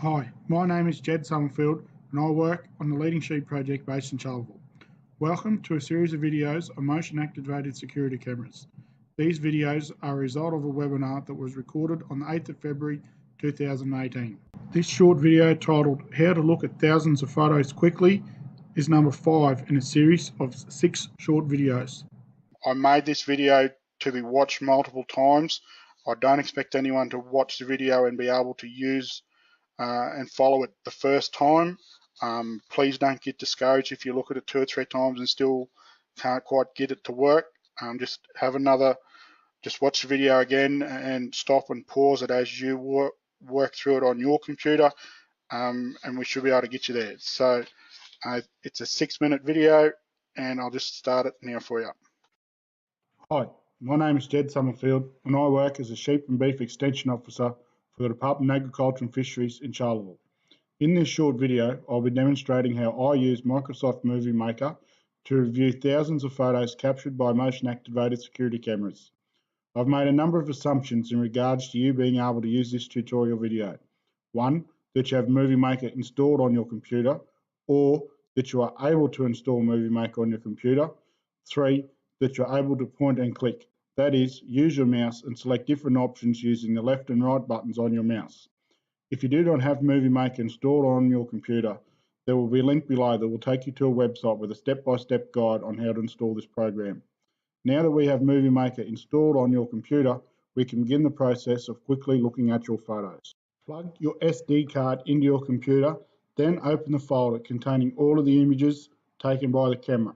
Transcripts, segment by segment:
Hi, my name is Jed Summerfield and I work on the Leading Sheep project based in Charleville. Welcome to a series of videos on motion activated security cameras. These videos are a result of a webinar that was recorded on the 8th of February 2018. This short video titled How to Look at Thousands of Photos Quickly is number 5 in a series of 6 short videos. I made this video to be watched multiple times. I don't expect anyone to watch the video and be able to use and follow it the first time. Please don't get discouraged if you look at it 2 or 3 times and still can't quite get it to work. Just watch the video again and stop and pause it as you work through it on your computer, and we should be able to get you there. So it's a 6-minute video and I'll just start it now for you. Hi, my name is Jed Summerfield and I work as a Sheep and Beef Extension Officer for the Department of Agriculture and Fisheries in Charleville. In this short video, I'll be demonstrating how I use Microsoft Movie Maker to review thousands of photos captured by motion-activated security cameras. I've made a number of assumptions in regards to you being able to use this tutorial video. 1, that you have Movie Maker installed on your computer, or that you are able to install Movie Maker on your computer. 3, that you're able to point and click. That is, use your mouse and select different options using the left and right buttons on your mouse. If you do not have Movie Maker installed on your computer, there will be a link below that will take you to a website with a step-by-step guide on how to install this program. Now that we have Movie Maker installed on your computer, we can begin the process of quickly looking at your photos. Plug your SD card into your computer, then open the folder containing all of the images taken by the camera.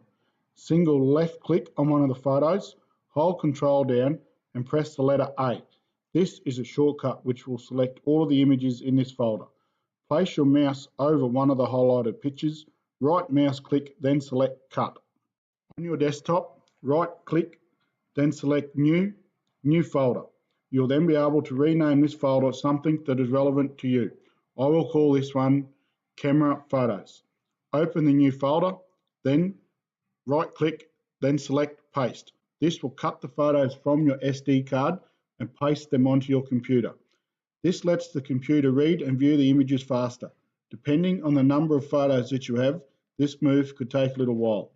Single left click on one of the photos, hold Control down and press the letter A. This is a shortcut which will select all of the images in this folder. Place your mouse over one of the highlighted pictures, right mouse click, then select Cut. On your desktop, right click, then select New Folder. You'll then be able to rename this folder something that is relevant to you. I will call this one Camera Photos. Open the new folder, then right click, then select Paste. This will cut the photos from your SD card and paste them onto your computer. This lets the computer read and view the images faster. Depending on the number of photos that you have, this move could take a little while.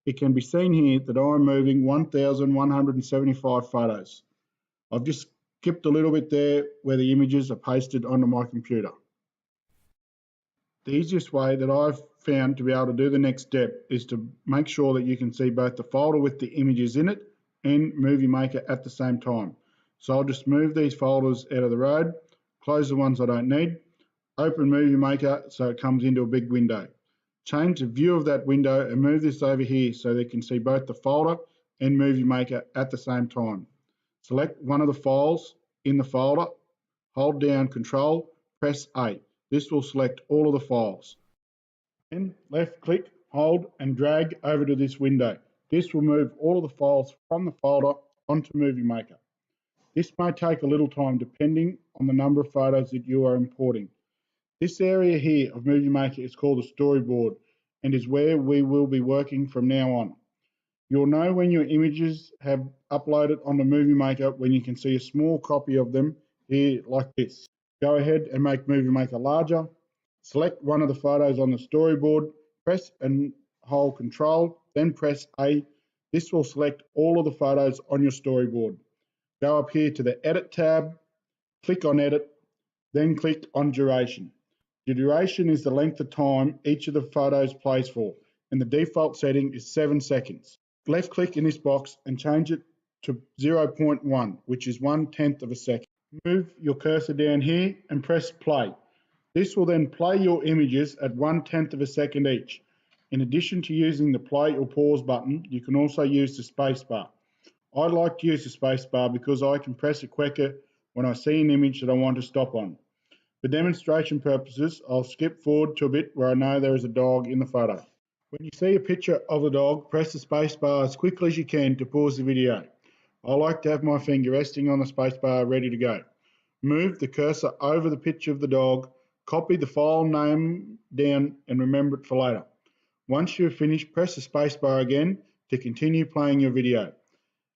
It can be seen here that I'm moving 1,175 photos. I've just skipped a little bit there where the images are pasted onto my computer. The easiest way that I've found to be able to do the next step is to make sure that you can see both the folder with the images in it and Movie Maker at the same time. So I'll just move these folders out of the road, close the ones I don't need, open Movie Maker so it comes into a big window. Change the view of that window and move this over here so they can see both the folder and Movie Maker at the same time. Select one of the files in the folder, hold down Control, press A. This will select all of the files. Then left click, hold and drag over to this window. This will move all of the files from the folder onto Movie Maker. This may take a little time depending on the number of photos that you are importing. This area here of Movie Maker is called a storyboard and is where we will be working from now on. You'll know when your images have uploaded onto Movie Maker when you can see a small copy of them here like this. Go ahead and make Movie Maker larger. Select one of the photos on the storyboard, press and hold Control, then press A. This will select all of the photos on your storyboard. Go up here to the Edit tab, click on Edit, then click on Duration. The duration is the length of time each of the photos plays for, and the default setting is 7 seconds. Left click in this box and change it to 0.1, which is 1/10 of a second. Move your cursor down here and press play. This will then play your images at 1/10 of a second each. In addition to using the play or pause button, you can also use the space bar. I like to use the space bar because I can press it quicker when I see an image that I want to stop on. For demonstration purposes, I'll skip forward to a bit where I know there is a dog in the photo. When you see a picture of the dog, press the space bar as quickly as you can to pause the video. I like to have my finger resting on the space bar ready to go. Move the cursor over the picture of the dog, copy the file name down and remember it for later. Once you've finished, press the space bar again to continue playing your video.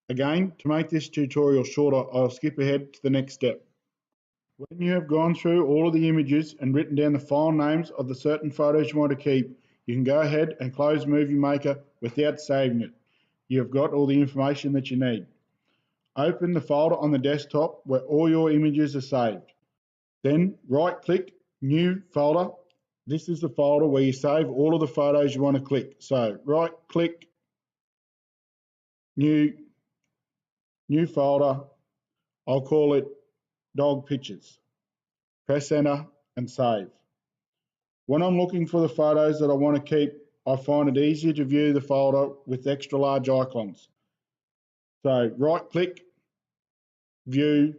Again, to make this tutorial shorter, I'll skip ahead to the next step. When you have gone through all of the images and written down the file names of the certain photos you want to keep, you can go ahead and close Movie Maker without saving it. You have got all the information that you need. Open the folder on the desktop where all your images are saved. Then right-click New Folder. This is the folder where you save all of the photos you want to click. So right-click New Folder. I'll call it Dog Pictures. Press Enter and save. When I'm looking for the photos that I want to keep, I find it easier to view the folder with extra large icons. So right-click, View,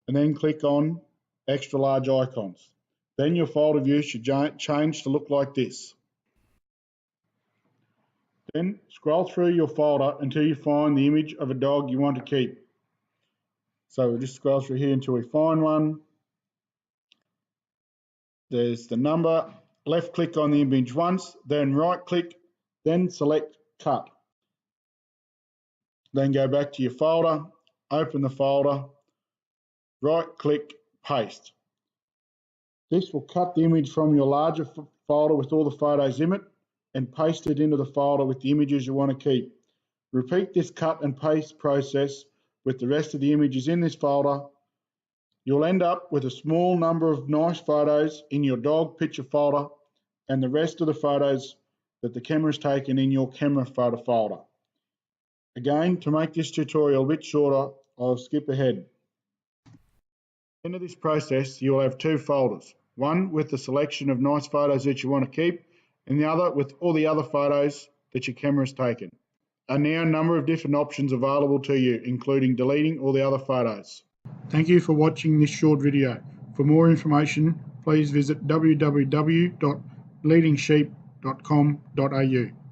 and then click on Extra Large Icons. Then your folder view should change to look like this. Then scroll through your folder until you find the image of a dog you want to keep. So we'll just scroll through here until we find one. There's the number. Left click on the image once, then right click, then select Cut. Then go back to your folder, open the folder, right click, Paste. This will cut the image from your larger folder with all the photos in it and paste it into the folder with the images you want to keep. Repeat this cut and paste process with the rest of the images in this folder. You'll end up with a small number of nice photos in your dog picture folder and the rest of the photos that the camera's taken in your camera photo folder. Again, to make this tutorial a bit shorter, I'll skip ahead. At the end of this process, you'll have two folders, one with the selection of nice photos that you want to keep, and the other with all the other photos that your camera's taken. There are now a number of different options available to you, including deleting all the other photos. Thank you for watching this short video. For more information, please visit www.bleedingsheep.com.au.